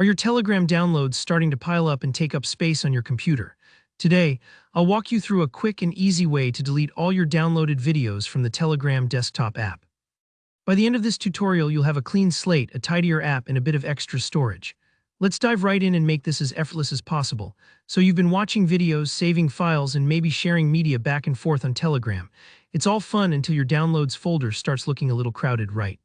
Are your Telegram downloads starting to pile up and take up space on your computer? Today, I'll walk you through a quick and easy way to delete all your downloaded videos from the Telegram desktop app. By the end of this tutorial, you'll have a clean slate, a tidier app, and a bit of extra storage. Let's dive right in and make this as effortless as possible. So you've been watching videos, saving files, and maybe sharing media back and forth on Telegram. It's all fun until your downloads folder starts looking a little crowded, right?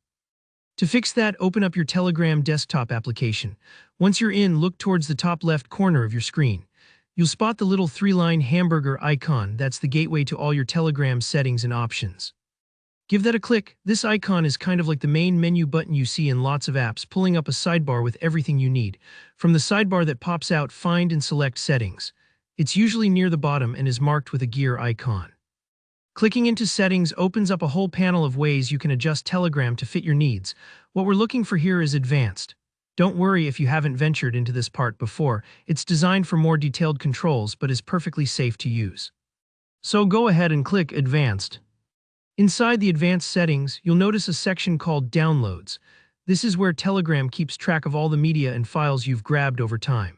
To fix that, open up your Telegram desktop application. Once you're in, look towards the top left corner of your screen. You'll spot the little three-line hamburger icon. That's the gateway to all your Telegram settings and options. Give that a click. This icon is kind of like the main menu button you see in lots of apps, pulling up a sidebar with everything you need. From the sidebar that pops out, find and select Settings. It's usually near the bottom and is marked with a gear icon. Clicking into Settings opens up a whole panel of ways you can adjust Telegram to fit your needs. What we're looking for here is Advanced. Don't worry if you haven't ventured into this part before. It's designed for more detailed controls but is perfectly safe to use. So go ahead and click Advanced. Inside the Advanced settings, you'll notice a section called Downloads. This is where Telegram keeps track of all the media and files you've grabbed over time.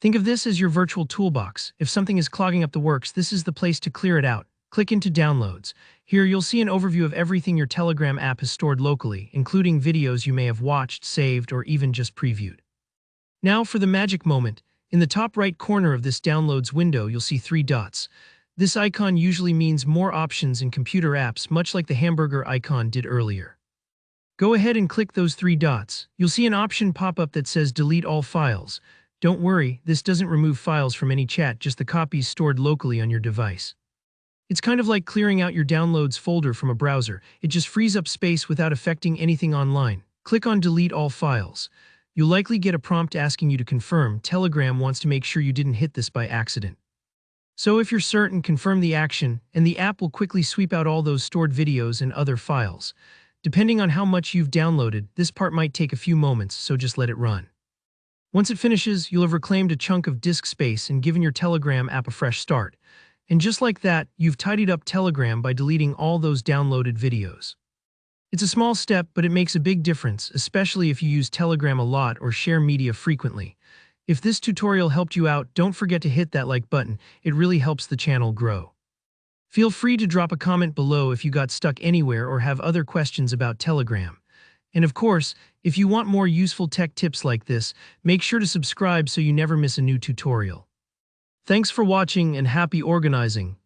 Think of this as your virtual toolbox. If something is clogging up the works, this is the place to clear it out. Click into Downloads. Here you'll see an overview of everything your Telegram app has stored locally, including videos you may have watched, saved, or even just previewed. Now for the magic moment. In the top right corner of this Downloads window, you'll see three dots. This icon usually means more options in computer apps, much like the hamburger icon did earlier. Go ahead and click those three dots. You'll see an option pop up that says Delete All Files. Don't worry, this doesn't remove files from any chat, just the copies stored locally on your device. It's kind of like clearing out your downloads folder from a browser. It just frees up space without affecting anything online. Click on Delete All Files. You'll likely get a prompt asking you to confirm. Telegram wants to make sure you didn't hit this by accident. So if you're certain, confirm the action, and the app will quickly sweep out all those stored videos and other files. Depending on how much you've downloaded, this part might take a few moments, so just let it run. Once it finishes, you'll have reclaimed a chunk of disk space and given your Telegram app a fresh start. And just like that, you've tidied up Telegram by deleting all those downloaded videos. It's a small step, but it makes a big difference, especially if you use Telegram a lot or share media frequently. If this tutorial helped you out, don't forget to hit that like button. It really helps the channel grow. Feel free to drop a comment below if you got stuck anywhere or have other questions about Telegram. And of course, if you want more useful tech tips like this, make sure to subscribe so you never miss a new tutorial. Thanks for watching and happy organizing.